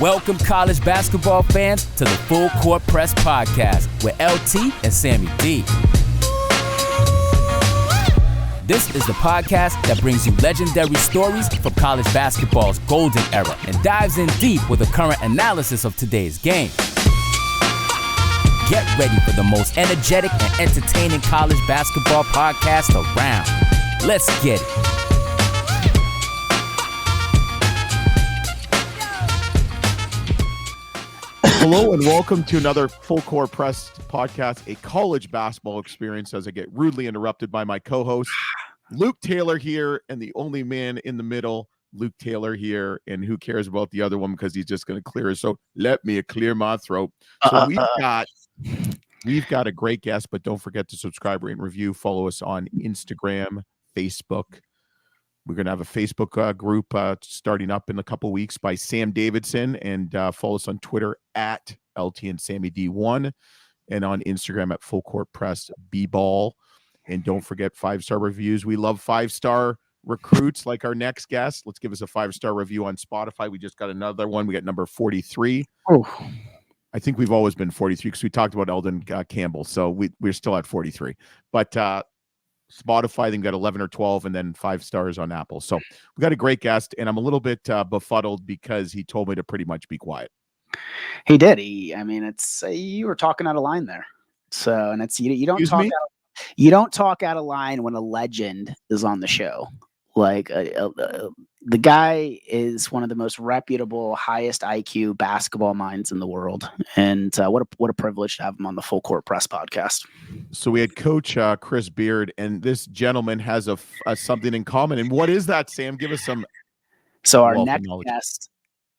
Welcome, college basketball fans, to the Full Court Press Podcast with LT and Sammy D. This is the podcast that brings you legendary stories from college basketball's golden era and dives in deep with a current analysis of today's game. Get ready for the most energetic and entertaining college basketball podcast around. Let's get it. Hello and welcome to another Full Court Press podcast, a college basketball experience as I get rudely interrupted by my co-host, Luke Taylor here, and the only man in the middle, Luke Taylor here, and who cares about the other one because he's just going to clear his throat. Let me clear my throat. So we've got a great guest, but don't forget to subscribe, rate, and review. Follow us on Instagram, Facebook. We're going to have a Facebook group starting up in a couple weeks by Sam Davidson, and follow us on Twitter at LT and Sammy D1 and on Instagram at Full Court Press B-Ball. And don't forget 5-star reviews. We love 5-star recruits like our next guest. Let's give us a 5-star review on Spotify. We just got another one. We got number 43. Oh, I think we've always been 43 because we talked about Eldon Campbell. So we're still at 43. But Spotify, then got 11 or 12, and then 5 stars on Apple. So we got a great guest, and I'm a little bit befuddled because he told me to pretty much be quiet. He did. It's you were talking out of line there. So, and it's you don't talk out, you don't talk out of line when a legend is on the show. Like the guy is one of the most reputable, highest IQ basketball minds in the world, and what a privilege to have him on the Full Court Press podcast. So we had Coach Chris Beard, and this gentleman has a something in common. And what is that, Sam? Give us some. So our next guest,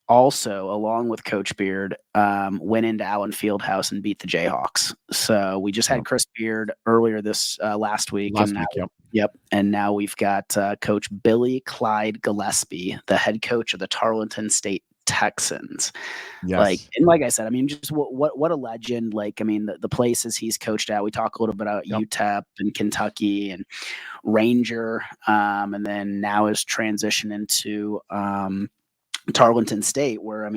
also along with Coach Beard, went into Allen Fieldhouse and beat the Jayhawks. So we just had Chris Beard earlier this last week. Yep. And now we've got Coach Billy Gillispie, the head coach of the Tarleton State Texans. Yes. Like I said, just what a legend. The places he's coached at. We talk a little bit about UTEP and Kentucky and Ranger, and then now his transition into Tarleton State, where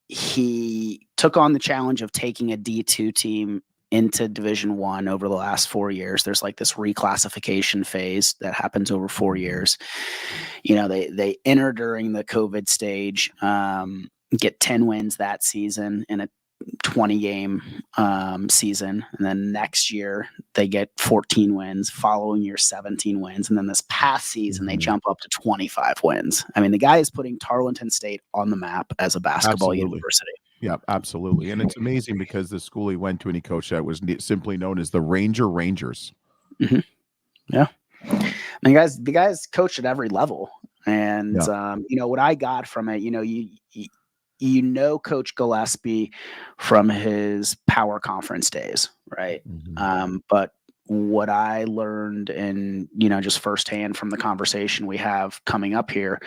he took on the challenge of taking a D2 team into Division I over the last 4 years. There's like this reclassification phase that happens over 4 years. They enter during the COVID stage, get 10 wins that season in a 20-game season. And then next year they get 14 wins, following year 17 wins. And then this past season, they jump up to 25 wins. The guy is putting Tarleton State on the map as a basketball university. Yeah, absolutely. And it's amazing because the school he went to and he coached at was simply known as the Rangers. Mm-hmm. Yeah. The guys coached at every level. And, what I got from it, Coach Gillispie from his power conference days, right? Mm-hmm. But what I learned and, just firsthand from the conversation we have coming up here,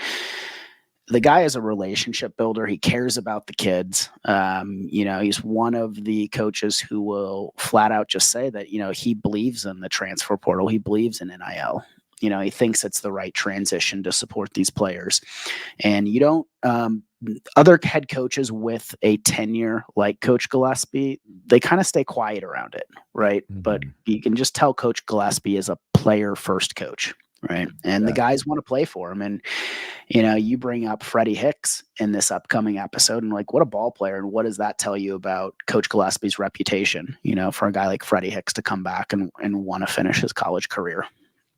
the guy is a relationship builder. He cares about the kids. He's one of the coaches who will flat out just say that, he believes in the transfer portal. He believes in NIL. He thinks it's the right transition to support these players. And you don't, other head coaches with a tenure like Coach Gillispie, they kind of stay quiet around it, right? Mm-hmm. But you can just tell Coach Gillispie is a player-first coach, right? And the guys want to play for him. And, you bring up Freddie Hicks in this upcoming episode, and what a ball player. And what does that tell you about Coach Gillespie's reputation, for a guy like Freddie Hicks to come back and want to finish his college career?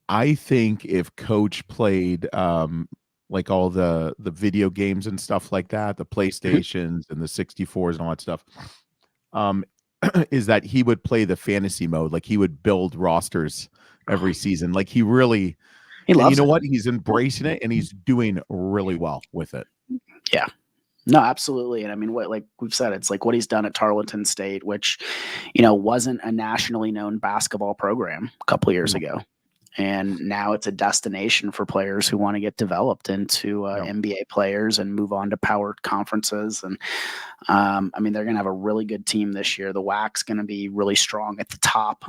I think if Coach played like all the video games and stuff like that, the PlayStations and the 64s and all that stuff, is that he would play the fantasy mode. Like he would build rosters every season. Like he loves it. What? He's embracing it and he's doing really well with it. Yeah. No, absolutely. And what, like we've said, it's like what he's done at Tarleton State, which, wasn't a nationally known basketball program a couple of years ago. And now it's a destination for players who want to get developed into NBA players and move on to power conferences. And I mean, they're going to have a really good team this year. The WAC's going to be really strong at the top.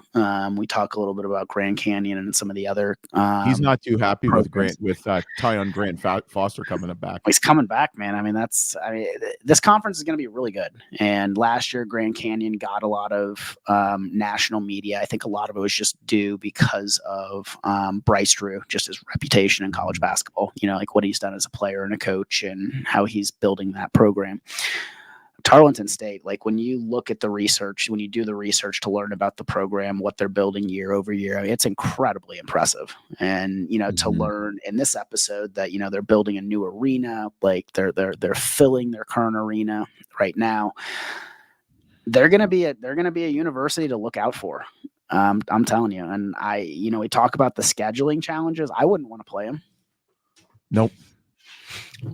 We talk a little bit about Grand Canyon and some of the other. He's not too happy programs. with Tyon Grant Foster coming back. He's coming back, man. I mean, this conference is going to be really good. And last year, Grand Canyon got a lot of national media. I think a lot of it was just due because of Bryce Drew, just his reputation in college basketball, like what he's done as a player and a coach and how he's building that program. Tarleton State, like when you look at the research, when you do the research to learn about the program, what they're building year over year, it's incredibly impressive. And, to learn in this episode that, they're building a new arena, like they're filling their current arena right now. They're going to be a university to look out for. I'm telling you. And we talk about the scheduling challenges. I wouldn't want to play them. Nope.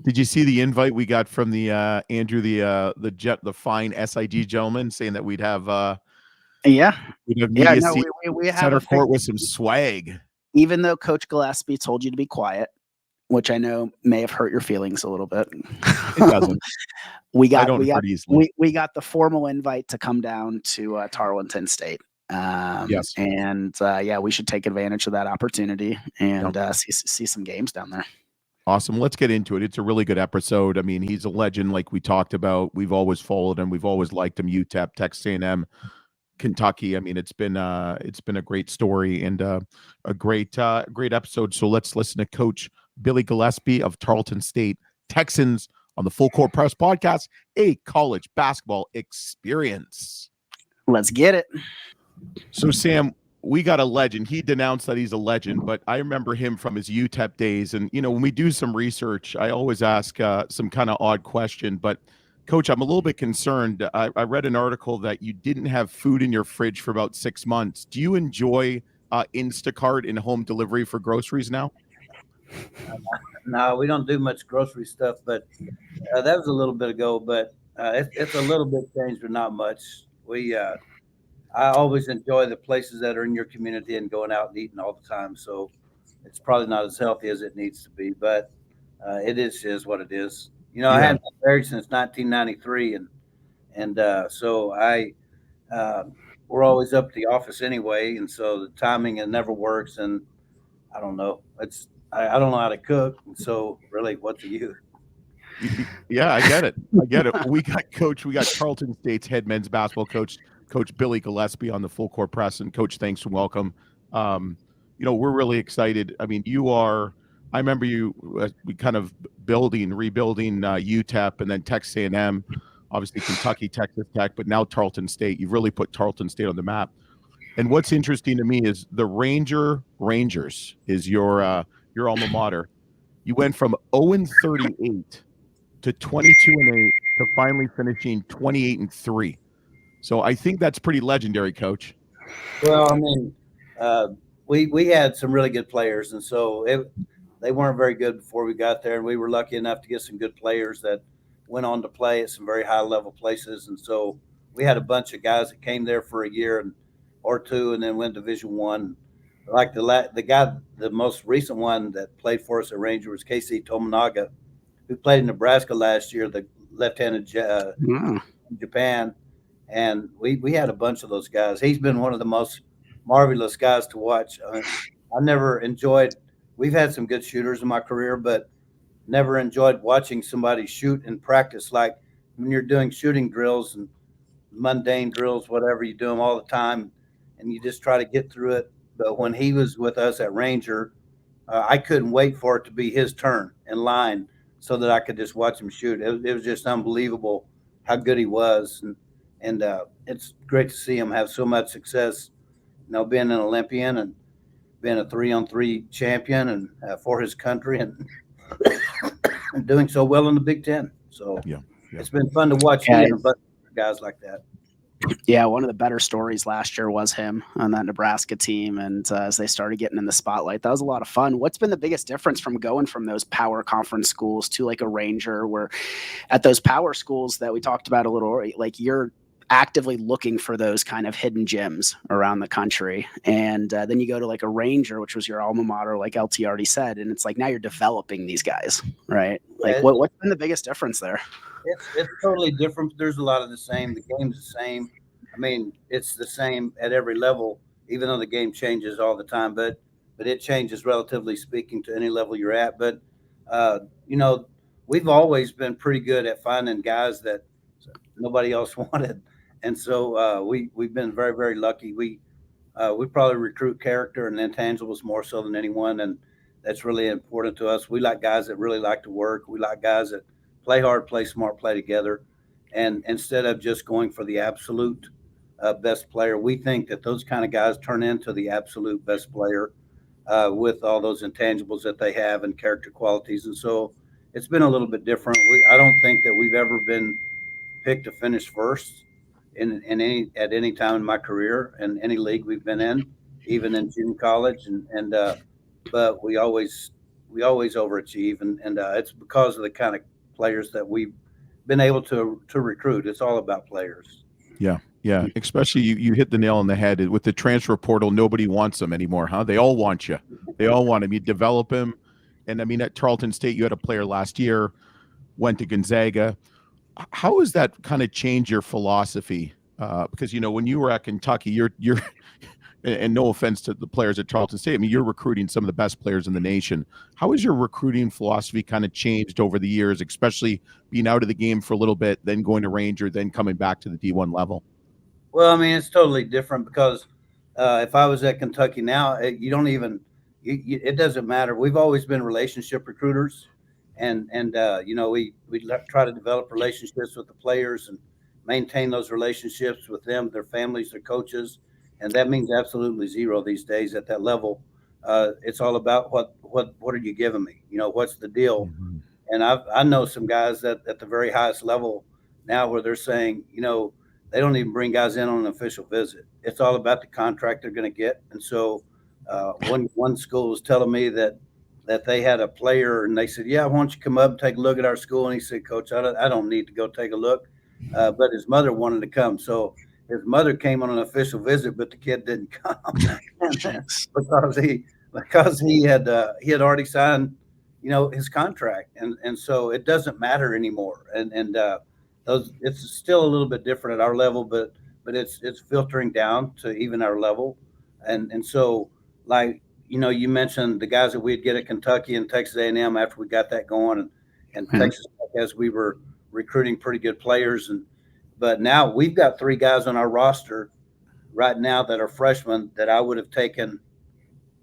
Did you see the invite we got from the Andrew, the fine SIG gentleman, saying that we'd have we have center court with some swag. Even though Coach Gillispie told you to be quiet, which I know may have hurt your feelings a little bit. It doesn't. we got the formal invite to come down to Tarleton State. Yes. And we should take advantage of that opportunity and see some games down there. Awesome. Let's get into it. It's a really good episode. I mean, he's a legend, like we talked about. We've always followed him. We've always liked him. UTEP, Texas A&M, Kentucky. I mean, it's been a great story and a great episode. So let's listen to Coach Billy Gillispie of Tarleton State Texans on the Full Court Press Podcast, a college basketball experience. Let's get it. So, Sam, we got a legend. He denounced that he's a legend, but I remember him from his UTEP days. And, when we do some research, I always ask some kind of odd question. But, Coach, I'm a little bit concerned. I read an article that you didn't have food in your fridge for about 6 months. Do you enjoy Instacart and home delivery for groceries now? No, we don't do much grocery stuff, but that was a little bit ago. But it's a little bit changed, but not much. I always enjoy the places that are in your community and going out and eating all the time. So it's probably not as healthy as it needs to be, but it is what it is. I haven't been married since 1993, and so we're always up at the office anyway, and so the timing it never works. And I don't know. I don't know how to cook, and so really, what's you? Yeah, I get it. We got Tarleton State's head men's basketball coach, Coach Billy Gillispie, on the Full Court Press. And Coach, thanks and welcome. We're really excited. I mean, I remember you we kind of rebuilding UTEP and then Texas A&M, obviously Kentucky, Texas Tech, but now Tarleton State. You've really put Tarleton State on the map. And what's interesting to me is the Rangers is your alma mater. You went from 0-38 to 22-8 to finally finishing 28-3. So I think that's pretty legendary, Coach. Well, I mean, we had some really good players, and so they weren't very good before we got there, and we were lucky enough to get some good players that went on to play at some very high-level places. And so we had a bunch of guys that came there for a year or two and then went Division I. Like the most recent one that played for us at Ranger was KC Tominaga, who played in Nebraska last year, the left-handed Japan. And we had a bunch of those guys. He's been one of the most marvelous guys to watch. I never enjoyed – we've had some good shooters in my career, but never enjoyed watching somebody shoot in practice. Like when you're doing shooting drills and mundane drills, whatever, you do them all the time, and you just try to get through it. But when he was with us at Ranger, I couldn't wait for it to be his turn in line so that I could just watch him shoot. It was just unbelievable how good he was. And it's great to see him have so much success, being an Olympian and being a 3-on-3 champion and for his country and doing so well in the Big Ten. So it's been fun to watch him and a bunch of guys like that. Yeah, one of the better stories last year was him on that Nebraska team. And as they started getting in the spotlight, that was a lot of fun. What's been the biggest difference from going from those power conference schools to like a Ranger, where at those power schools that we talked about a little, like actively looking for those kind of hidden gems around the country. And then you go to like a Ranger, which was your alma mater, like LT already said, and it's like now you're developing these guys, right? Like what's been the biggest difference there? It's totally different. There's a lot of the same. The game's the same. I mean, it's the same at every level, even though the game changes all the time. But it changes relatively speaking to any level you're at. But you know, we've always been pretty good at finding guys that nobody else wanted, and so we've been very, very lucky. We probably recruit character and intangibles more so than anyone, and that's really important to us. We like guys that really like to work. We like guys that play hard, play smart, play together, and instead of just going for the absolute best player, we think that those kind of guys turn into the absolute best player with all those intangibles that they have and character qualities. And so it's been a little bit different. I don't think that we've ever been picked to finish first in at any time in my career in any league we've been in, even in junior college, and but we always overachieve, and it's because of the kind of players that we've been able to recruit. It's all about players. Yeah. Especially you hit the nail on the head with the transfer portal. Nobody wants them anymore, huh? They all want you. They all want them. You develop him, and I mean at Tarleton State, you had a player last year, went to Gonzaga. How has that kind of changed your philosophy? Because when you were at Kentucky, you're and no offense to the players at Tarleton State, I mean you're recruiting some of the best players in the nation. How has your recruiting philosophy kind of changed over the years, especially being out of the game for a little bit, then going to Ranger, then coming back to the D1 level? Well, I mean, it's totally different because if I was at Kentucky now, you don't even it doesn't matter. We've always been relationship recruiters, and we try to develop relationships with the players and maintain those relationships with them, their families, their coaches, and that means absolutely zero these days at that level. It's all about what are you giving me? What's the deal? Mm-hmm. And I know some guys that at the very highest level now where they're saying, they don't even bring guys in on an official visit. It's all about the contract they're going to get. And so one school was telling me that they had a player and they said, yeah, why don't you come up and take a look at our school? And he said, Coach, I don't need to go take a look. But his mother wanted to come. So his mother came on an official visit, but the kid didn't come because he had already signed, his contract. And so it doesn't matter anymore. And it's still a little bit different at our level, but it's filtering down to even our level. And so like, you mentioned the guys that we'd get at Kentucky and Texas A&M after we got that going and Texas Tech as we were recruiting pretty good players. But now we've got 3 guys on our roster right now that are freshmen that I would have taken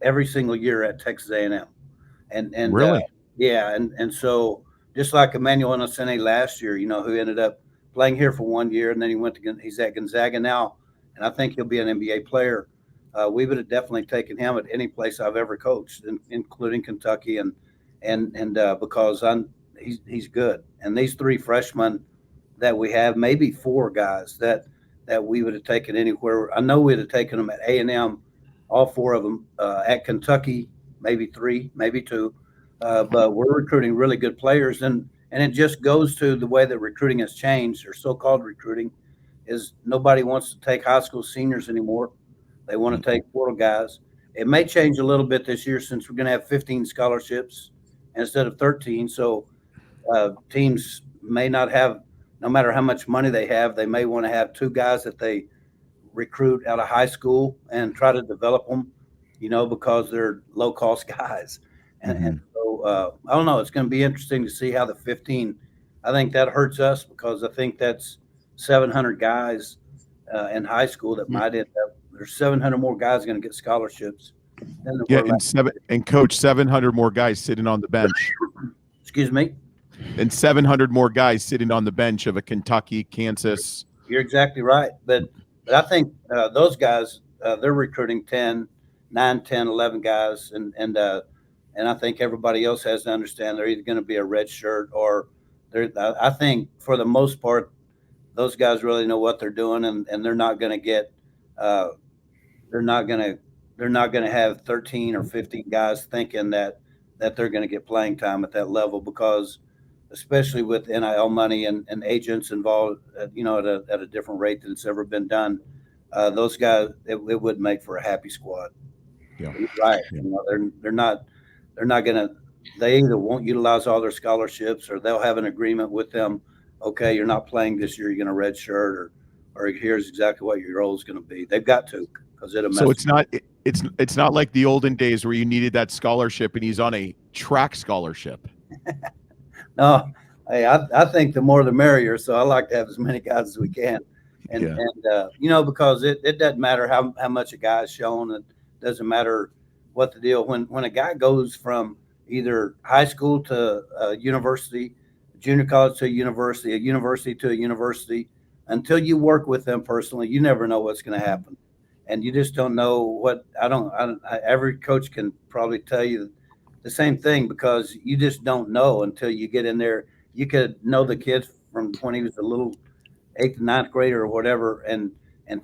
every single year at Texas A&M. And really? Yeah. And so just like Emmanuel Innocente last year, who ended up playing here for 1 year, and then he's at Gonzaga now, and I think he'll be an NBA player. We would have definitely taken him at any place I've ever coached, including Kentucky, and because he's good. And these 3 freshmen that we have, maybe 4 guys that we would have taken anywhere. I know we'd have taken them at A&M, all 4 of them. At Kentucky, maybe 3, maybe 2. But we're recruiting really good players, and it just goes to the way that recruiting has changed, or so-called recruiting, is nobody wants to take high school seniors anymore. They want to take portal guys. It may change a little bit this year since we're going to have 15 scholarships instead of 13. So teams may not have, no matter how much money they have, they may want to have 2 guys that they recruit out of high school and try to develop them, because they're low-cost guys. And so I don't know. It's going to be interesting to see how the 15. I think that hurts us because I think that's 700 guys in high school that might end up. There's 700 more guys going to get scholarships. And Coach, 700 more guys sitting on the bench. Excuse me. And 700 more guys sitting on the bench of a Kentucky, Kansas. You're exactly right. But I think those guys, they're recruiting 9, 10, 11 guys, and I think everybody else has to understand they're either going to be a red shirt or I think for the most part, those guys really know what they're doing, and they're not going to get they're not going to have 13 or 15 guys thinking that they're going to get playing time at that level, because especially with NIL money and agents involved, at a different rate than it's ever been done. Those guys, it would make for a happy squad. Yeah. Right. Yeah. They're not going to, they either won't utilize all their scholarships or they'll have an agreement with them. Okay, you're not playing this year. You're going to red shirt or here's exactly what your role is going to be. They've got to, because it'll mess. So it's not like the olden days where you needed that scholarship and he's on a track scholarship. No, hey, I think the more the merrier. So I like to have as many guys as we can. And because it doesn't matter how much a guy's shown. It doesn't matter what the deal. When a guy goes from either high school to university, junior college to a university to a university, until you work with them personally, you never know what's going to happen. And you just don't know what every coach can probably tell you the same thing, because you just don't know until you get in there. You could know the kid from when he was a little 8th, 9th grader or whatever, and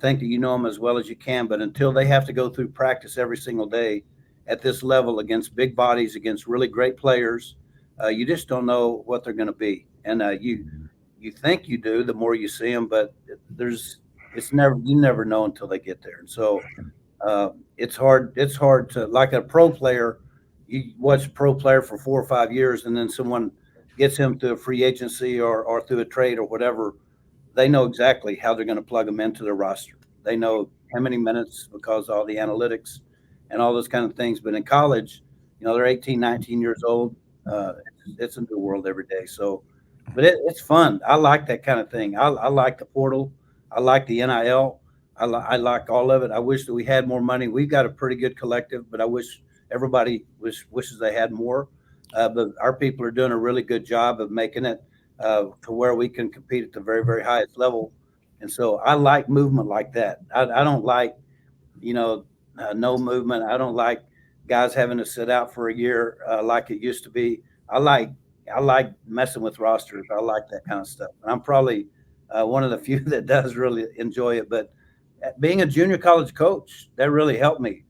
think that you know them as well as you can. But until they have to go through practice every single day at this level against big bodies, against really great players, you just don't know what they're going to be. And you think you do the more you see them, but you never know until they get there. And so it's hard to, like a pro player, you watch a pro player for 4 or 5 years and then someone gets him through a free agency or through a trade or whatever. They know exactly how they're going to plug them into their roster. They know how many minutes because of all the analytics and all those kind of things. But in college, they're 18, 19 years old. It's a new world every day. So, but it's fun. I like that kind of thing. I like the portal. I like the NIL. I like all of it. I wish that we had more money. We've got a pretty good collective, but I wish everybody wishes they had more. But our people are doing a really good job of making it to where we can compete at the very, very highest level. And so I like movement like that. I don't like, no movement. I don't like guys having to sit out for a year like it used to be. I like messing with rosters. I like that kind of stuff. And I'm probably one of the few that does really enjoy it. But being a junior college coach, that really helped me,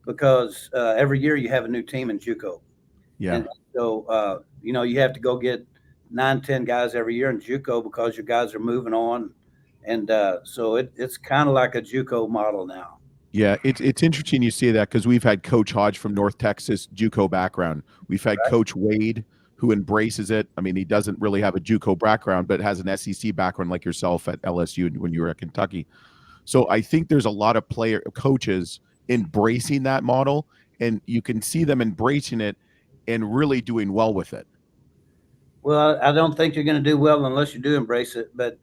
because every year you have a new team in JUCO. Yeah. And so, you have to go get 9, 10 guys every year in JUCO because your guys are moving on. And so it's kind of like a JUCO model now. Yeah, it's interesting you say that, because we've had Coach Hodge from North Texas, JUCO background. We've had Coach Wade, who embraces it. I mean, he doesn't really have a JUCO background, but has an SEC background like yourself at LSU when you were at Kentucky. So I think there's a lot of coaches embracing that model, and you can see them embracing it and really doing well with it. Well, I don't think you're going to do well unless you do embrace it. But,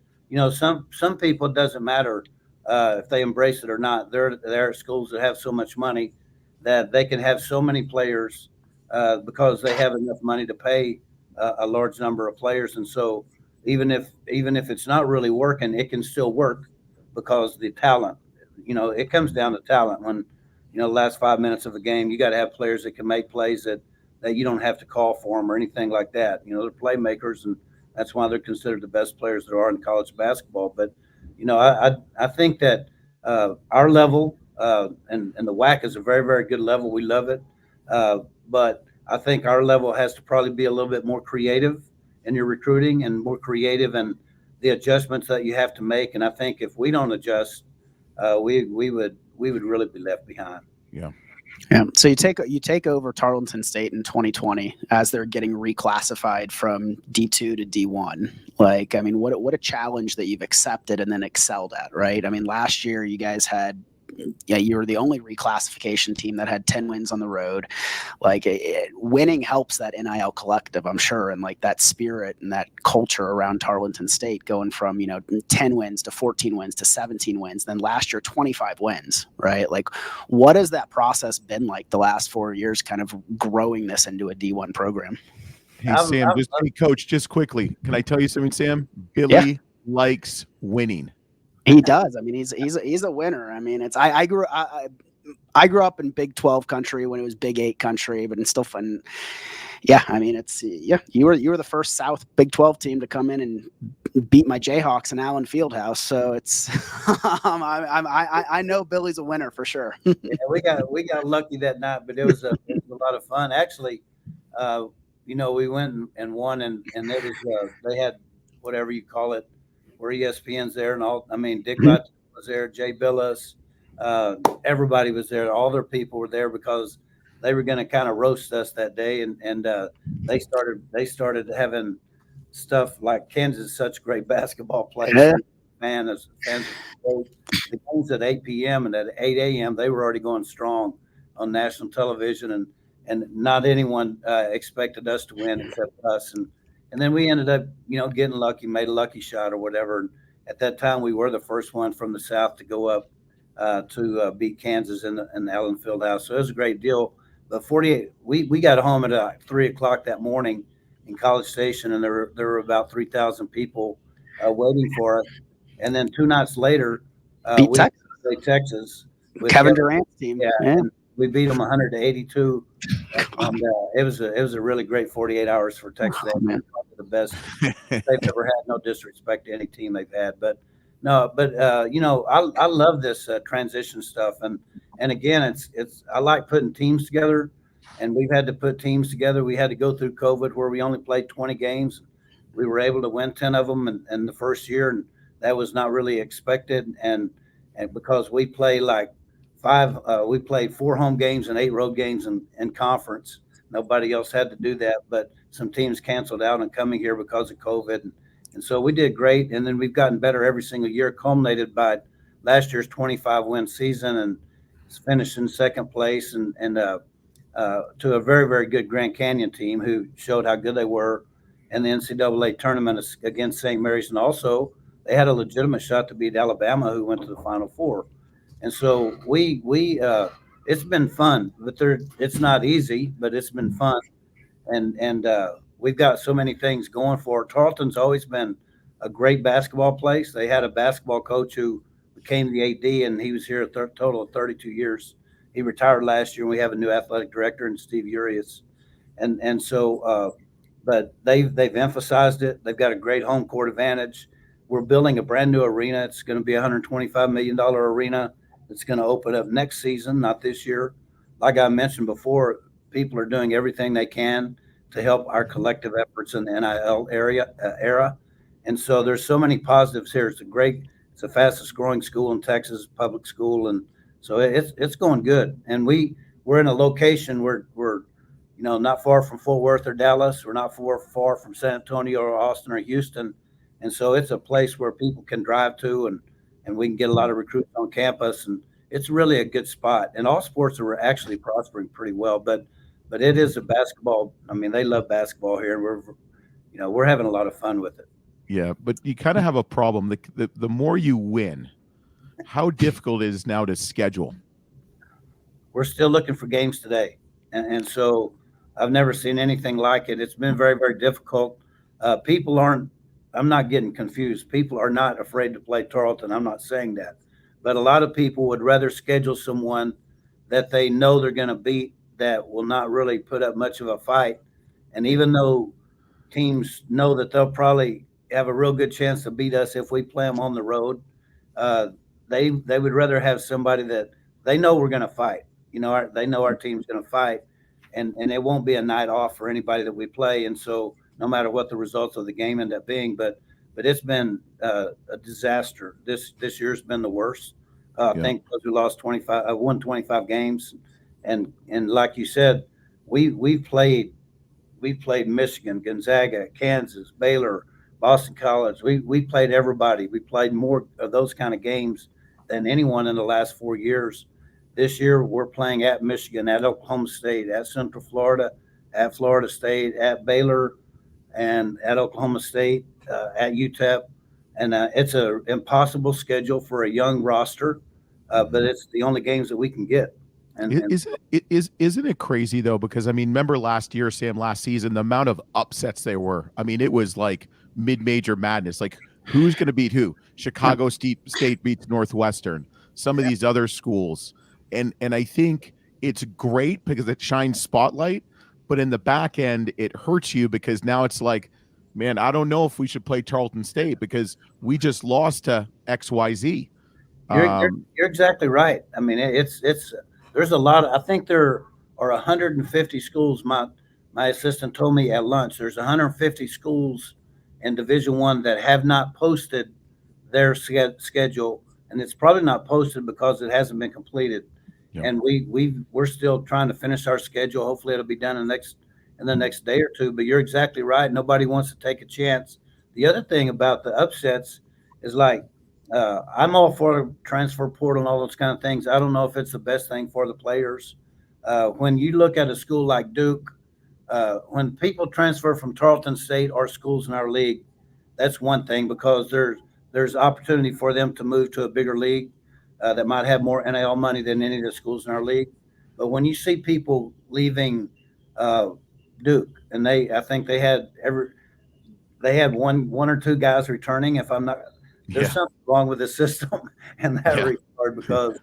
some people, it doesn't matter if they embrace it or not. There are schools that have so much money that they can have so many players because they have enough money to pay a large number of players. And so even if it's not really working, it can still work because the talent, it comes down to talent. When, the last 5 minutes of a game, you got to have players that can make plays that you don't have to call for them or anything like that. They're playmakers, and that's why they're considered the best players there are in college basketball. But, I think that our level and the WAC is a very, very good level. We love it. But I think our level has to probably be a little bit more creative in your recruiting and more creative in the adjustments that you have to make. And I think if we don't adjust, we would really be left behind. Yeah. Yeah. So you take over Tarleton State in 2020 as they're getting reclassified from D2 to D1. Like, I mean, what a challenge that you've accepted and then excelled at, right? I mean, last year you guys had, you were the only reclassification team that had 10 wins on the road. Like, winning helps that NIL collective, I'm sure, and like that spirit and that culture around Tarleton State, going from 10 wins to 14 wins to 17 wins. Then last year 25 wins, right? Like, what has that process been like the last 4 years, kind of growing this into a D1 program? Hey, Sam, Coach, just quickly, can I tell you something, Sam? Billy likes winning. He does. I mean, he's a winner. I mean, I grew up in Big 12 country when it was Big 8 country, but it's still fun. Yeah, I mean, you were the first South Big 12 team to come in and beat my Jayhawks in Allen Fieldhouse. So it's I know Billy's a winner for sure. Yeah, we got lucky that night, but it was a lot of fun. Actually, we went and won, and it was they had whatever you call it, where ESPN's there and all. I mean, Dick Mhm. Lutz was there, Jay Billis, everybody was there. All their people were there because they were going to kind of roast us that day, and they started having stuff like Kansas is such a great basketball place. Yeah. Fans the games at 8 p.m. and at 8 a.m. they were already going strong on national television, and not anyone expected us to win except us. And then we ended up, getting lucky, made a lucky shot or whatever. And at that time, we were the first one from the South to go up to beat Kansas in the Allen Fieldhouse. So it was a great deal. But 48, we got home at 3 o'clock that morning in College Station, and there were about 3,000 people waiting for us. And then 2 nights later, Beat we Texas. played Texas with Kevin Durant's team. Yeah, Yeah. and we beat them 100-82, and it was a really great 48 hours for Texas. Oh, man. Probably the best they've ever had. No disrespect to any team they've had, but no, but I love this transition stuff, and again, it's I like putting teams together, and we've had to put teams together. We had to go through COVID where we only played 20 games. We were able to win 10 of them in the first year, and that was not really expected, and because we play like we played 4 home games and 8 road games in conference. Nobody else had to do that, but some teams canceled out on coming here because of COVID. And so we did great. And then we've gotten better every single year, culminated by last year's 25-win season and finished in second place and to a very, very good Grand Canyon team who showed how good they were in the NCAA tournament against St. Mary's. And also they had a legitimate shot to beat Alabama, who went to the Final Four. And so we it's been fun, but it's not easy, but it's been fun. And we've got so many things going for it. Tarleton's always been a great basketball place. They had a basketball coach who became the AD, and he was here a total of 32 years. He retired last year, and we have a new athletic director in Steve Urias. And so, but they've emphasized it. They've got a great home court advantage. We're building a brand new arena. It's going to be a $125 million arena. It's going to open up next season, not this year. Like I mentioned before, people are doing everything they can to help our collective efforts in the NIL era. And so there's so many positives here. It's the fastest growing school in Texas, public school. And so it's going good. And we're in a location where we're not far from Fort Worth or Dallas. We're not far from San Antonio or Austin or Houston. And so it's a place where people can drive to and we can get a lot of recruits on campus, and it's really a good spot. And all sports are actually prospering pretty well, but it is a basketball. I mean, they love basketball here, and we're having a lot of fun with it. Yeah, but you kind of have a problem. The more you win, how difficult it is now to schedule. We're still looking for games today, and so I've never seen anything like it. It's been very, very difficult. People aren't. I'm not getting confused. People are not afraid to play Tarleton. I'm not saying that. But a lot of people would rather schedule someone that they know they're going to beat that will not really put up much of a fight. And even though teams know that they'll probably have a real good chance to beat us if we play them on the road, they would rather have somebody that they know we're going to fight. They know our team's going to fight, and it won't be a night off for anybody that we play. And so no matter what the results of the game end up being, but it's been a disaster. This year's been the worst. I think because we lost won 25 games, and like you said, we've played Michigan, Gonzaga, Kansas, Baylor, Boston College. We played everybody. We played more of those kind of games than anyone in the last 4 years. This year we're playing at Michigan, at Oklahoma State, at Central Florida, at Florida State, at Baylor, and at Oklahoma State, at UTEP. And it's an impossible schedule for a young roster, but it's the only games that we can get. Isn't it crazy though? Because I mean, remember last season, the amount of upsets there were. I mean, it was like mid-major madness. Like, who's going to beat who? Chicago State beats Northwestern. Some of these other schools, and I think it's great because it shines spotlight. But in the back end, it hurts you because now it's like, man, I don't know if we should play Tarleton State because we just lost to XYZ. You're exactly right. I mean, it's there's a lot of, I think there are 150 schools. My my assistant told me at lunch, there's 150 schools in Division I that have not posted their schedule, and it's probably not posted because it hasn't been completed. Yep. And we're still trying to finish our schedule. Hopefully it'll be done in the next day or two. But you're exactly right. Nobody wants to take a chance. The other thing about the upsets is like, I'm all for transfer portal and all those kind of things. I don't know if it's the best thing for the players. When you look at a school like Duke, when people transfer from Tarleton State or schools in our league, that's one thing, because there's opportunity for them to move to a bigger league that might have more NIL money than any of the schools in our league. But when you see people leaving Duke, and I think they had one or two guys returning. If I'm not, there's something wrong with the system in that regard, because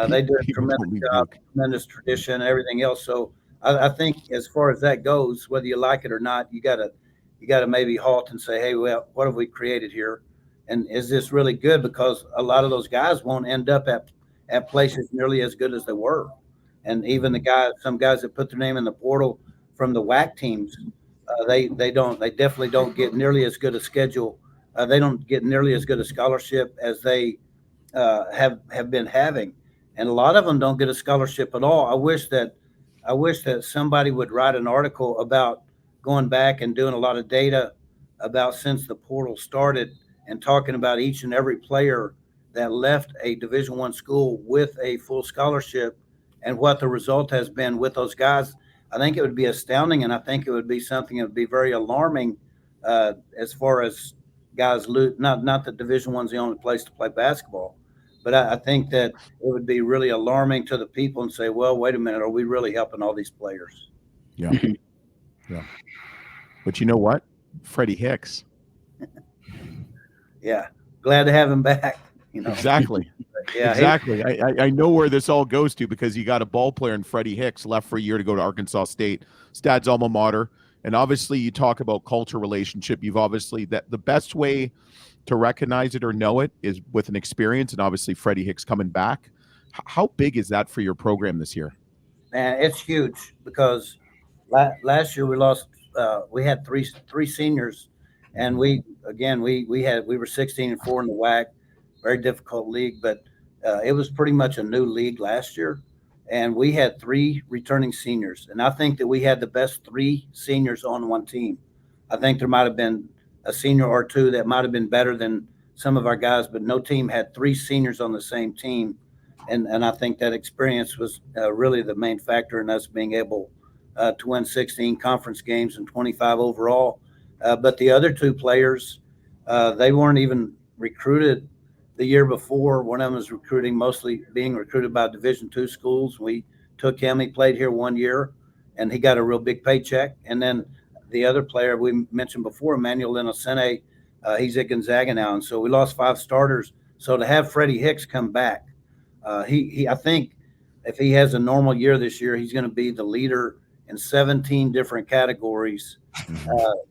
they did a tremendous job, tremendous tradition, and everything else. So I think as far as that goes, whether you like it or not, you gotta maybe halt and say, hey, well, what have we created here? And is this really good? Because a lot of those guys won't end up at places nearly as good as they were. And even some guys that put their name in the portal from the WAC teams, they definitely don't get nearly as good a schedule. They don't get nearly as good a scholarship as they have been having. And a lot of them don't get a scholarship at all. I wish that somebody would write an article about going back and doing a lot of data about since the portal started, and talking about each and every player that left a Division I school with a full scholarship and what the result has been with those guys. I think it would be astounding, and I think it would be something that would be very alarming as far as guys lose. Not that Division I is the only place to play basketball, but I think that it would be really alarming to the people and say, well, wait a minute, are we really helping all these players? Yeah. Yeah. But you know what? Freddie Hicks. Yeah. Glad to have him back. Exactly. Yeah, exactly. I know where this all goes to, because you got a ball player in Freddie Hicks, left for a year to go to Arkansas State, Stad's alma mater. And obviously you talk about culture relationship. You've obviously the best way to recognize it or know it is with an experience. And obviously Freddie Hicks coming back. How big is that for your program this year? Man, it's huge, because last year we had three seniors, and we were 16-4 in the WAC, very difficult league, but it was pretty much a new league last year, and we had three returning seniors, and I think that we had the best three seniors on one team. I think there might have been a senior or two that might have been better than some of our guys, but no team had three seniors on the same team. And I think that experience was really the main factor in us being able to win 16 conference games and 25 overall. But the other two players, they weren't even recruited the year before. One of them was mostly being recruited by Division II schools. We took him. He played here 1 year, and he got a real big paycheck. And then the other player we mentioned before, Emmanuel Innocente, he's at Gonzaga now. And so we lost 5 starters. So to have Freddie Hicks come back, I think if he has a normal year this year, he's going to be the leader in 17 different categories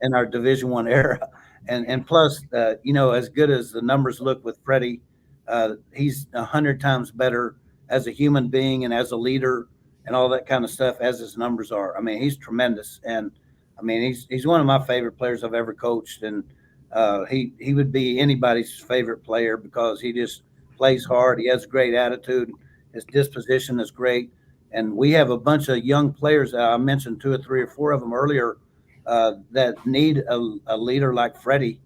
in our Division I era. And plus, as good as the numbers look with Freddie, he's 100 times better as a human being and as a leader and all that kind of stuff as his numbers are. I mean, he's tremendous. And I mean, he's one of my favorite players I've ever coached. And he would be anybody's favorite player, because he just plays hard. He has a great attitude. His disposition is great. And we have a bunch of young players. I mentioned 2 or 3 or 4 of them earlier that need a leader like Freddie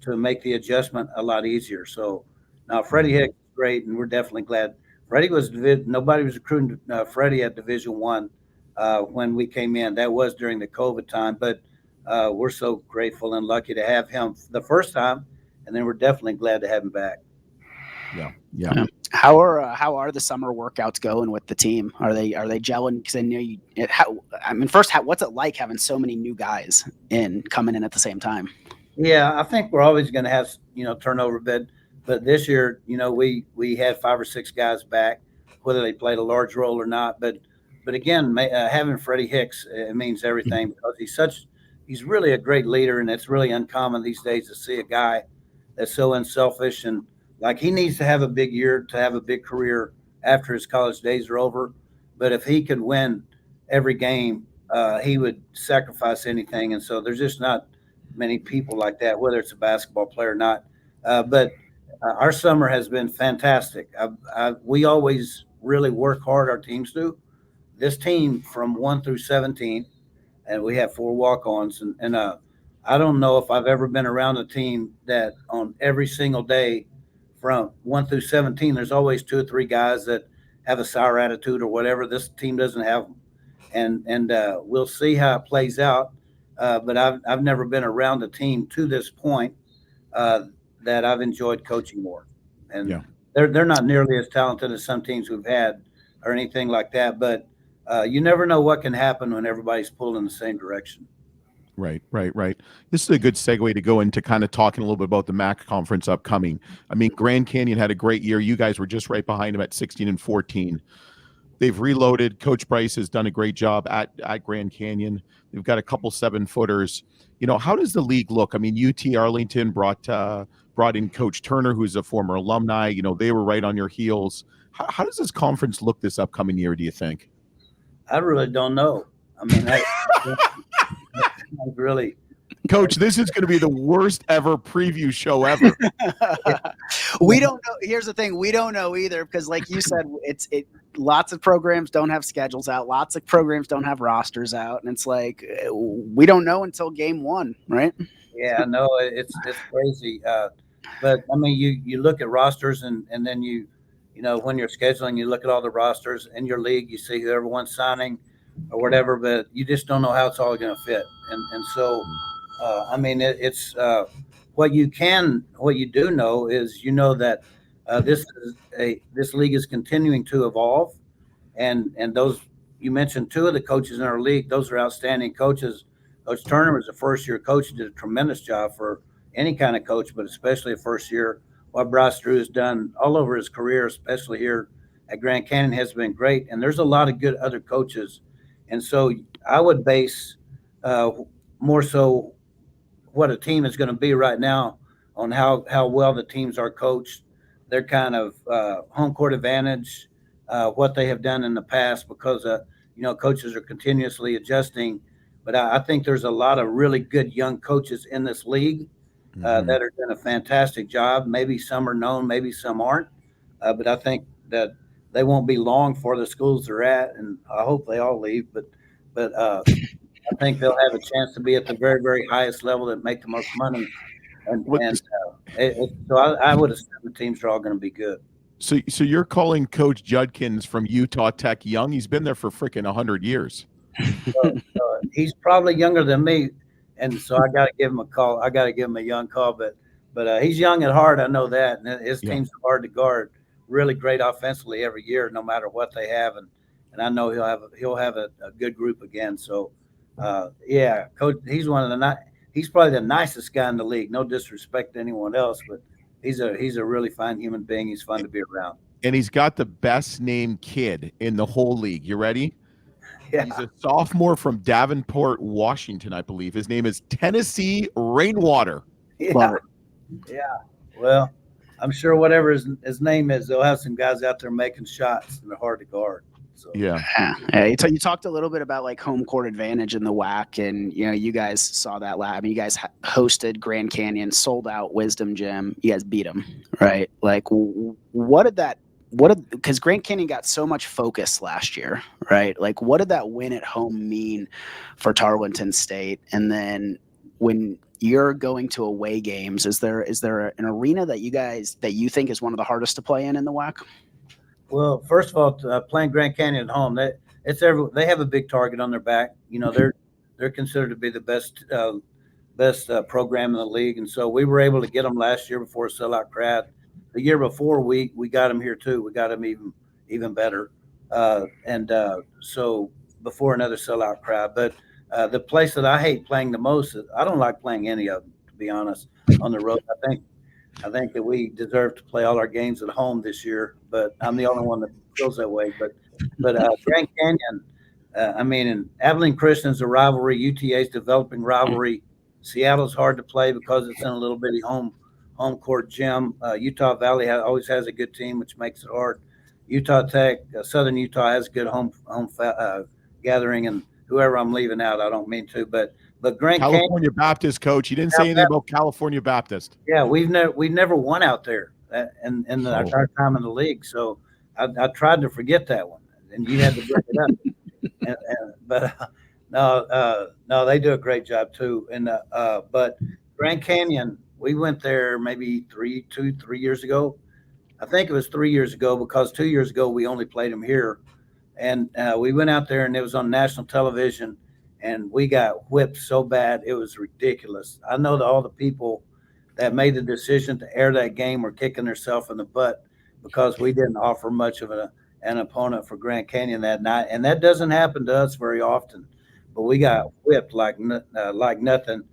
to make the adjustment a lot easier. So now Freddie Hicks is great, and we're definitely glad. Nobody was recruiting Freddie at Division I when we came in. That was during the COVID time, but we're so grateful and lucky to have him the first time, and then we're definitely glad to have him back. Yeah. How are the summer workouts going with the team? Are they gelling? Because I know what's it like having so many new guys coming in at the same time? Yeah, I think we're always going to have turnover, but this year we had 5 or 6 guys back, whether they played a large role or not. But again, having Freddie Hicks, it means everything, because he's really a great leader, and it's really uncommon these days to see a guy that's so unselfish. And like, he needs to have a big year to have a big career after his college days are over. But if he could win every game he would sacrifice anything. And so there's just not many people like that, whether it's a basketball player or not. But our summer has been fantastic. We always really work hard, our teams do. This team from 1 through 17, and we have 4 walk-ons. And I don't know if I've ever been around a team that on every single day from 1 through 17, there's always 2 or 3 guys that have a sour attitude or whatever. This team doesn't have them. And we'll see how it plays out. But I've never been around a team to this point that I've enjoyed coaching more. And they're not nearly as talented as some teams we've had or anything like that. But you never know what can happen when everybody's pulling in the same direction. Right. This is a good segue to go into kind of talking a little bit about the MAC conference upcoming. I mean, Grand Canyon had a great year. You guys were just right behind them at 16-14. They've reloaded. Coach Bryce has done a great job at Grand Canyon. They've got a couple 7-footers. You know, how does the league look? I mean, UT Arlington brought in Coach Turner, who's a former alumni. You know, they were right on your heels. How does this conference look this upcoming year, do you think? I really don't know. I mean, I really. Coach, this is going to be the worst ever preview show ever. We don't know. Here's the thing. We don't know either because, like you said, lots of programs don't have schedules out. Lots of programs don't have rosters out. And it's like we don't know until game 1, right? Yeah, no, it's crazy. But, I mean, you look at rosters and then you know, when you're scheduling, you look at all the rosters in your league. You see who everyone's signing or whatever, but you just don't know how it's all going to fit. And so – I mean, it's what you do know is that this league is continuing to evolve, and those you mentioned 2 of the coaches in our league; those are outstanding coaches. Coach Turner was a first-year coach; did a tremendous job for any kind of coach, but especially a first year. What Bryce Drew has done all over his career, especially here at Grand Canyon, has been great. And there's a lot of good other coaches, and so I would base more so what a team is going to be right now on how well the teams are coached, their kind of home court advantage, what they have done in the past, because coaches are continuously adjusting. But I think there's a lot of really good young coaches in this league that are doing a fantastic job. Maybe some are known, maybe some aren't, but I think that they won't be long for the schools they're at, and I hope they all leave. But I think they'll have a chance to be at the very, very highest level that make the most money. So I would assume the teams are all going to be good. So you're calling Coach Judkins from Utah Tech young? He's been there for freaking 100 years. He's probably younger than me, and so I got to give him a call. I got to give him a young call, but he's young at heart. I know that, and his teams are hard to guard. Really great offensively every year, no matter what they have, and I know he'll have a good group again. So. Coach, he's he's probably the nicest guy in the league. No disrespect to anyone else, but he's a really fine human being. He's fun to be around. And he's got the best named kid in the whole league. You ready? Yeah. He's a sophomore from Davenport, Washington, I believe. His name is Tennessee Rainwater. Yeah. Well, I'm sure whatever his name is, they'll have some guys out there making shots, and they're hard to guard. So. Yeah. You talked a little bit about like home court advantage in the WAC, and you guys saw that lab. You guys hosted Grand Canyon, sold out Wisdom Gym. You guys beat them, right? Like, because Grand Canyon got so much focus last year, right? Like, what did that win at home mean for Tarleton State? And then when you're going to away games, is there an arena that you think is one of the hardest to play in the WAC? Well, first of all, playing Grand Canyon at home, they have a big target on their back. They're considered to be the best program in the league, and so we were able to get them last year before a sellout crowd. The year before, we got them here too. We got them even better, so before another sellout crowd. But the place that I hate playing the most, I don't like playing any of them, to be honest, on the road. I think that we deserve to play all our games at home this year, but I'm the only one that feels that way. But Grand Canyon, and Abilene Christian's a rivalry. UTA's developing rivalry. Seattle's hard to play because it's in a little bitty home court gym. Utah Valley always has a good team, which makes it hard. Utah Tech, Southern Utah has good home gathering, and whoever I'm leaving out. I don't mean to, but Grand California Baptist, Coach. You didn't say anything about California Baptist. Yeah, we've never won out there in our time in the league. So I tried to forget that one, and you had to bring it up. But no, they do a great job too. And but Grand Canyon, we went there maybe 3 years ago. I think it was 3 years ago, because 2 years ago we only played them here, and we went out there and it was on national television, and we got whipped so bad it was ridiculous. I know that all the people that made the decision to air that game were kicking themselves in the butt because we didn't offer much of an opponent for Grand Canyon that night, and that doesn't happen to us very often. But we got whipped like nothing.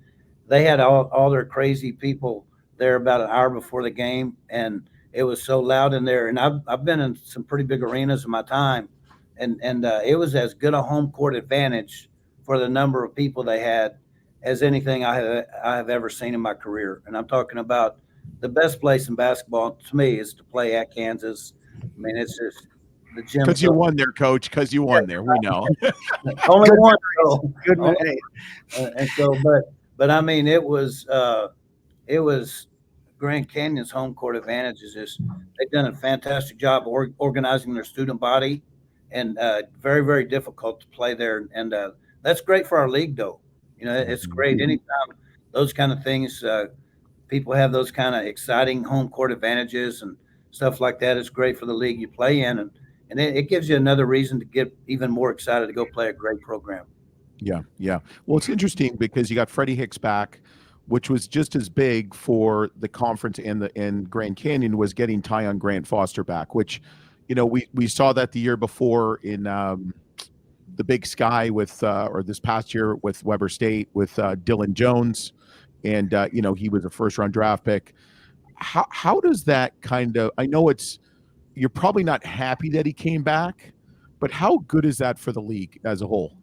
They had all their crazy people there about an hour before the game, and it was so loud in there. And I've been in some pretty big arenas in my time, and it was as good a home court advantage for the number of people they had as anything I have ever seen in my career. And I'm talking about the best place in basketball to me is to play at Kansas. I mean, it's just the gym. Because you won there, Coach. Because you won there. We know. Only one. Good man. And so, but I mean, it was Grand Canyon's home court advantage is just, they've done a fantastic job organizing their student body, and very, very difficult to play there. And that's great for our league, though. You know, it's great. Anytime those kind of things, people have those kind of exciting home court advantages and stuff like that, it's great for the league you play in. And it gives you another reason to get even more excited to go play a great program. Yeah, yeah. Well, it's interesting because you got Freddie Hicks back, which was just as big for the conference and Grand Canyon was getting Tyon Grant Foster back, which, you know, we saw that the year before in the Big Sky with or this past year with Weber State with Dylan Jones, and you know, he was a first-round draft pick. How does that kind of, I know you're probably not happy that he came back, but how good is that for the league as a whole?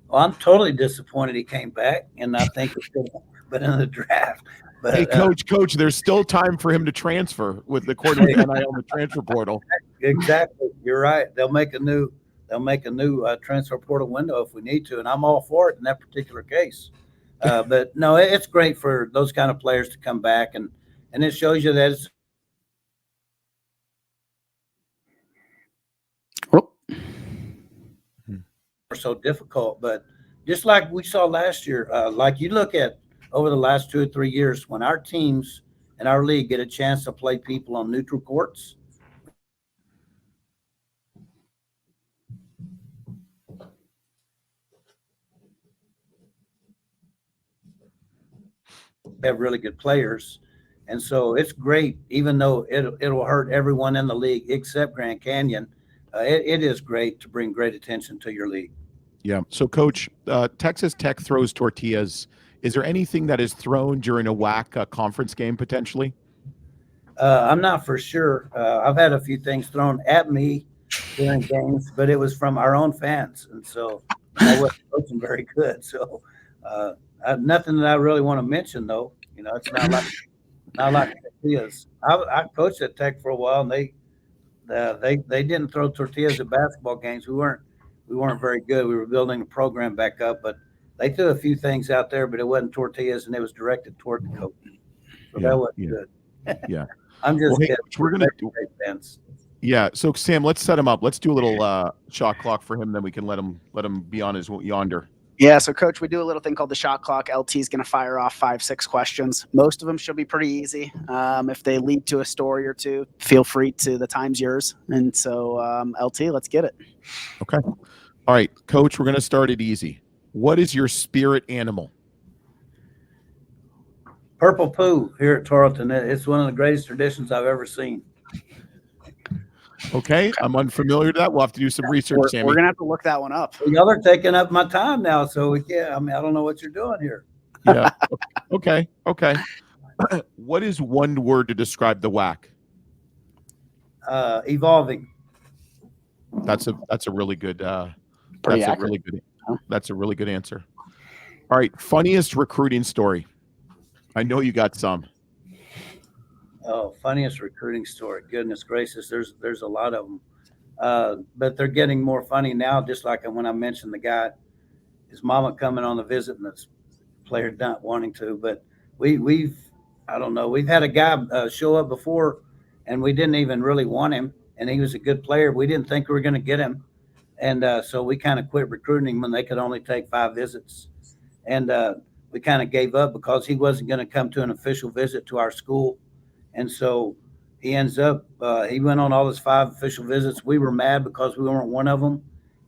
Well, I'm totally disappointed he came back, and I think it's good, but in the draft. But, hey, Coach, there's still time for him to transfer with the court of NIL on the transfer portal. Exactly, you're right. They'll make a new transfer portal window if we need to, and I'm all for it in that particular case. But no, it's great for those kind of players to come back, and it shows you that it's so difficult. But just like we saw last year, like you look at over the last 2 or 3 years, when our teams and our league get a chance to play people on neutral courts, have really good players. And so it's great, even though it'll hurt everyone in the league except Grand Canyon. It is great to bring great attention to your league. Yeah. So, Coach, Texas Tech throws tortillas. Is there anything that is thrown during a WAC conference game potentially? I'm not for sure. I've had a few things thrown at me during games, but it was from our own fans, and so I wasn't coaching very good. So nothing that I really want to mention, though. You know, it's not like tortillas. I coached at Tech for a while, and they didn't throw tortillas at basketball games. We weren't very good. We were building the program back up, but they threw a few things out there, but it wasn't tortillas, and it was directed toward the coach. So that wasn't good. Yeah. I'm just kidding. We're gonna fans. Yeah. So Sam, let's set him up. Let's do a little shot clock for him. Then we can let him be on his yonder. Yeah, so Coach, we do a little thing called the shot clock. LT is going to fire off 5-6 questions. Most of them should be pretty easy. If they lead to a story or two, feel free to. The time's yours. And so, LT, let's get it. Okay. All right, Coach, we're going to start it easy. What is your spirit animal? Purple poo here at Tarleton. It's one of the greatest traditions I've ever seen. Okay, I'm unfamiliar with that. We'll have to do some research, Sammy. We're going to have to look that one up. Y'all are taking up my time now, so we can't. I mean, I don't know what you're doing here. Yeah. Okay. What is one word to describe the WAC? Evolving. That's a really good. Pretty That's a accurate. really good. That's a really good answer. All right, funniest recruiting story. I know you got some. Oh, funniest recruiting story. Goodness gracious, there's a lot of them. But they're getting more funny now, just like when I mentioned the guy his mama coming on the visit and this player not wanting to. But we've I don't know. We've had a guy show up before, and we didn't even really want him, and he was a good player. We didn't think we were going to get him, and so we kind of quit recruiting him when they could only take 5 visits, and we kind of gave up because he wasn't going to come to an official visit to our school, and so he ends up he went on all his 5 official visits. We were mad because we weren't one of them,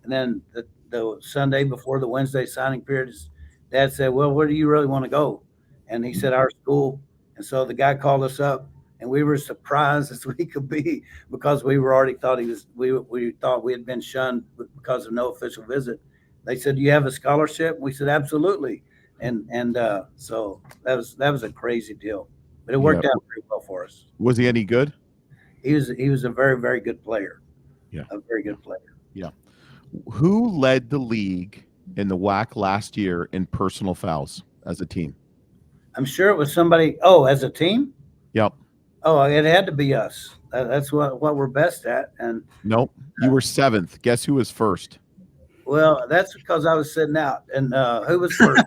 and then the Sunday before the Wednesday signing period, his dad said, "Well, where do you really want to go?" And he said, "Our school." And so the guy called us up, and we were surprised as we could be because we were already thought he was. We thought we had been shunned because of no official visit. They said, "Do you have a scholarship?" We said, "Absolutely." And so that was a crazy deal, but it worked out pretty well for us. Was he any good? He was a very, very good player. Yeah, a very good player. Yeah. Who led the league in the WAC last year in personal fouls as a team? I'm sure it was somebody. Oh, as a team? Yep. Oh, it had to be us. That's what we're best at. And nope, you were 7th. Guess who was first? Well, that's because I was sitting out. And who was first?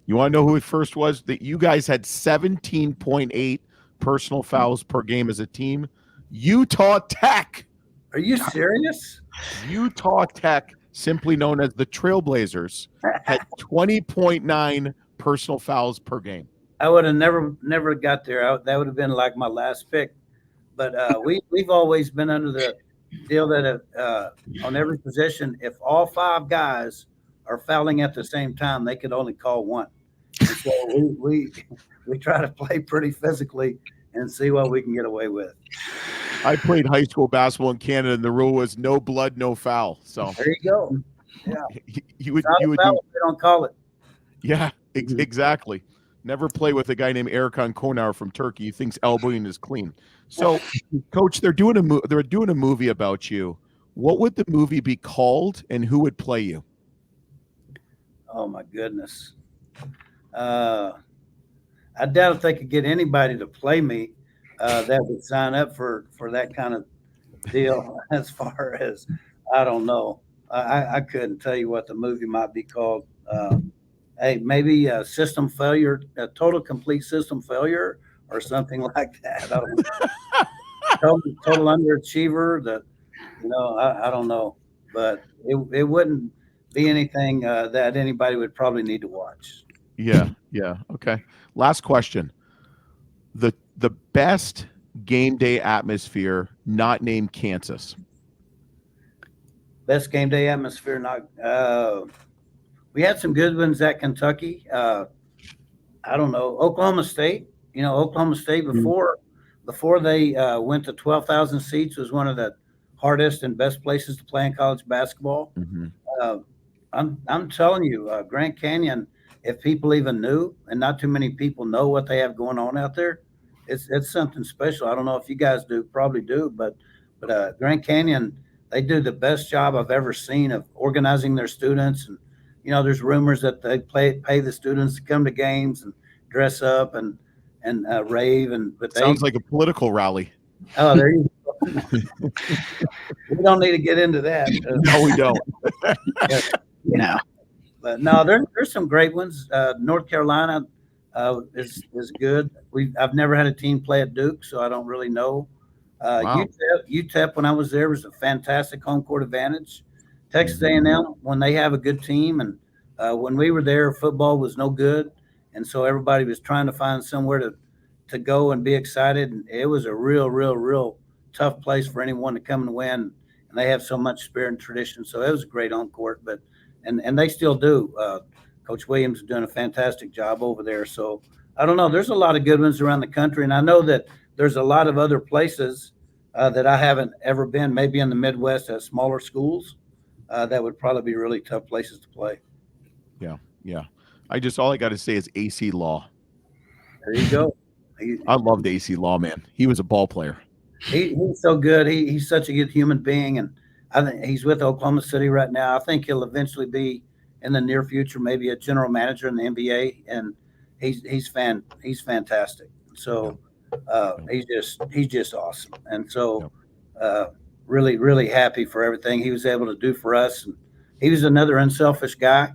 You want to know who first was? That you guys had 17.8 personal fouls per game as a team. Utah Tech. Are you serious? Utah Tech, simply known as the Trailblazers, had 20.9 personal fouls per game. I would have never got there. That would have been like my last pick. But we've always been under the deal that on every possession, if all 5 guys are fouling at the same time, they could only call one. And so we try to play pretty physically and see what we can get away with. I played high school basketball in Canada, and the rule was no blood, no foul. So there you go. Yeah, you would they don't call it. Yeah, exactly. Never play with a guy named Erkan Konar from Turkey. He thinks elbowing is clean. So, Coach, they're doing a movie about you. What would the movie be called, and who would play you? Oh my goodness. I doubt if they could get anybody to play me that would sign up for that kind of deal. As far as, I don't know. I couldn't tell you what the movie might be called. Hey, maybe a system failure, a total complete system failure or something like that. I don't know. Total underachiever. I don't know. But it wouldn't be anything that anybody would probably need to watch. Yeah. Okay. Last question. The best game day atmosphere not named Kansas. Best game day atmosphere not we had some good ones at Kentucky. I don't know, Oklahoma State. Oklahoma State before they went to 12,000 seats was one of the hardest and best places to play in college basketball. Mm-hmm. I'm telling you, Grand Canyon, if people even knew, and not too many people know what they have going on out there, it's something special. I don't know if you guys probably do, but Grand Canyon, they do the best job I've ever seen of organizing their students. And there's rumors that they pay the students to come to games and dress up and rave, but sounds like a political rally. Oh, there you go. We don't need to get into that. No, we don't. No. But no, there's some great ones. North Carolina is good. I've never had a team play at Duke, so I don't really know. Wow. UTEP, when I was there, was a fantastic home court advantage. Texas A&M, when they have a good team, and when we were there, football was no good, and so everybody was trying to find somewhere to go and be excited. And it was a real tough place for anyone to come and win. And they have so much spirit and tradition, so it was a great home court. But and they still do. Coach Williams is doing a fantastic job over there. So I don't know. There's a lot of good ones around the country, and I know that there's a lot of other places that I haven't ever been. Maybe in the Midwest at smaller schools. That would probably be really tough places to play. Yeah. All I got to say is AC Law. There you go. I loved AC Law, man. He was a ball player. He's so good. He's such a good human being, and I think he's with Oklahoma City right now. I think he'll eventually be in the near future, maybe a general manager in the NBA, and he's fantastic. So he's just awesome, and so really happy for everything he was able to do for us. And he was another unselfish guy,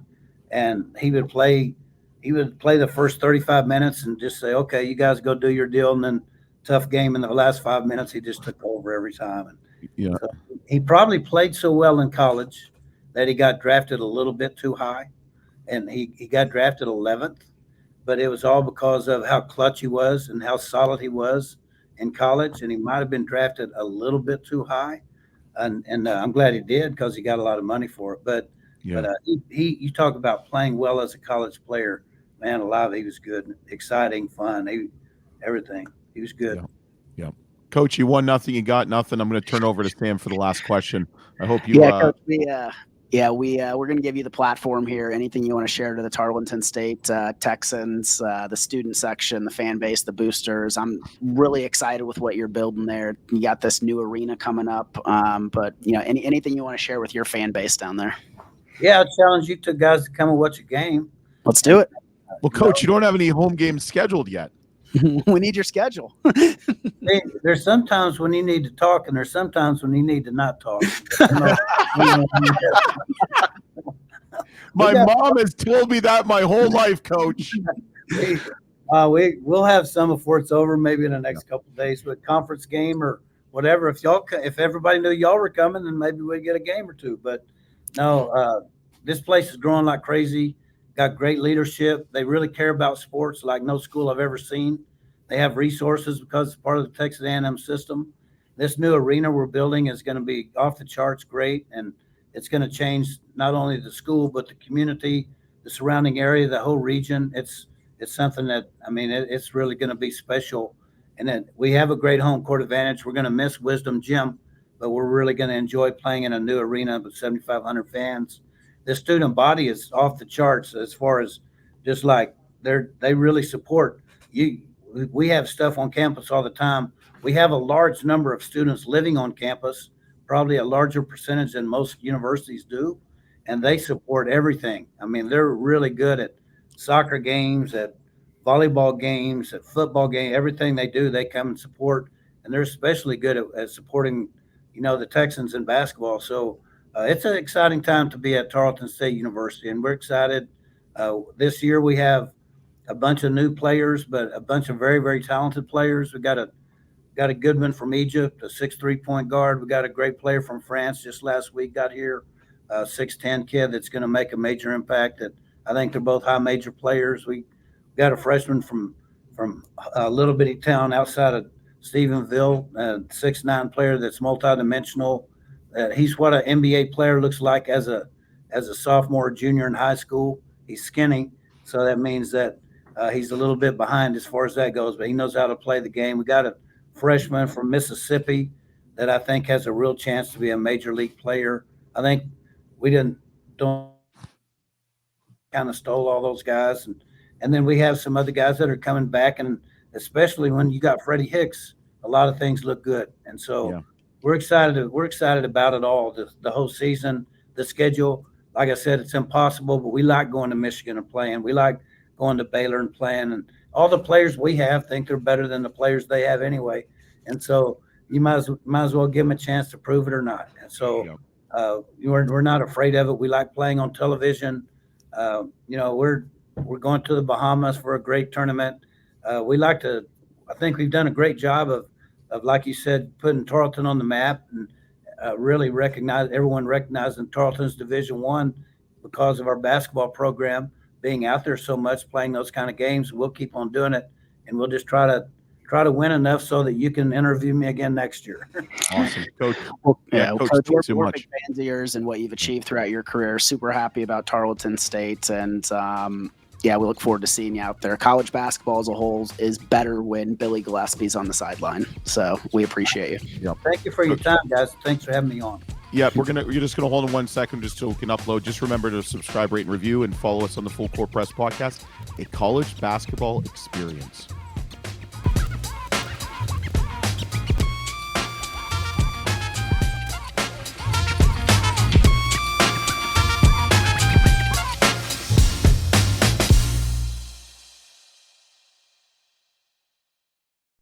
and he would play the first 35 minutes and just say, okay, you guys go do your deal. And then tough game in the last 5 minutes, he just took over every time. And yeah, so he probably played so well in college that he got drafted a little bit too high, and he got drafted 11th, but it was all because of how clutch he was and how solid he was in college. And he might've been drafted a little bit too high. And I'm glad he did, because he got a lot of money for it. But you talk about playing well as a college player, man alive, he was good, exciting, fun, everything. He was good. Yeah. Coach, you won nothing, you got nothing. I'm going to turn over to Sam for the last question. I hope you. Coach, we're going to give you the platform here. Anything you want to share to the Tarleton State Texans, the student section, the fan base, the boosters. I'm really excited with what you're building there. You got this new arena coming up, but anything you want to share with your fan base down there? Yeah, I challenge you two guys to come and watch a game. Let's do it. Well, Coach, you don't have any home games scheduled yet. We need your schedule. There's sometimes when you need to talk, and there's sometimes when you need to not talk. My mom has told me that my whole life, Coach. We'll have some before it's over, maybe in the next couple of days, but conference game or whatever. If everybody knew y'all were coming, then maybe we'd get a game or two. But no, this place is growing like crazy. Got great leadership. They really care about sports like no school I've ever seen. They have resources because it's part of the Texas A&M system. This new arena we're building is going to be off the charts great, and it's going to change not only the school but the community, the surrounding area, the whole region. It's something that, it's really going to be special. And then we have a great home court advantage. We're going to miss Wisdom Gym, but we're really going to enjoy playing in a new arena with 7,500 fans. The student body is off the charts as far as just like they really support you. We have stuff on campus all the time. We have a large number of students living on campus, probably a larger percentage than most universities do, and they support everything. They're really good at soccer games, at volleyball games, at football games, everything they do, they come and support, and they're especially good at supporting, the Texans in basketball. So it's an exciting time to be at Tarleton State University, and we're excited. This year we have a bunch of new players, but a bunch of very, very talented players. We got a good one from Egypt, a 6'3" point guard. We got a great player from France just last week got here, a 6'10" kid that's going to make a major impact. That I think they're both high major players. We got a freshman from a little bitty town outside of Stephenville, a 6'9" player that's multidimensional. He's what an NBA player looks like as a sophomore or junior in high school. He's skinny, so that means that he's a little bit behind as far as that goes, but he knows how to play the game. We got a freshman from Mississippi that I think has a real chance to be a major league player. I think we don't kind of stole all those guys, and then we have some other guys that are coming back, and especially when you got Freddie Hicks, a lot of things look good, and so. Yeah. We're excited about it all, the whole season, the schedule. Like I said, it's impossible, but we like going to Michigan and playing. We like going to Baylor and playing. And all the players we have think they're better than the players they have anyway. And so you might as well give them a chance to prove it or not. And so we're not afraid of it. We like playing on television. We're going to the Bahamas for a great tournament. I think we've done a great job of like you said, putting Tarleton on the map and really everyone recognizing Tarleton's Division I because of our basketball program being out there so much, playing those kind of games. We'll keep on doing it, and we'll just try to win enough so that you can interview me again next year. Awesome, Coach. Coach, we're big fans of yours and what you've achieved throughout your career. Super happy about Tarleton State, and we look forward to seeing you out there. College basketball as a whole is better when Billy Gillispie's on the sideline. So we appreciate you. Yep. Thank you for your time, guys. Thanks for having me on. Yeah, you're just gonna hold on 1 second just so we can upload. Just remember to subscribe, rate, and review, and follow us on the Full Court Press Podcast, a college basketball experience.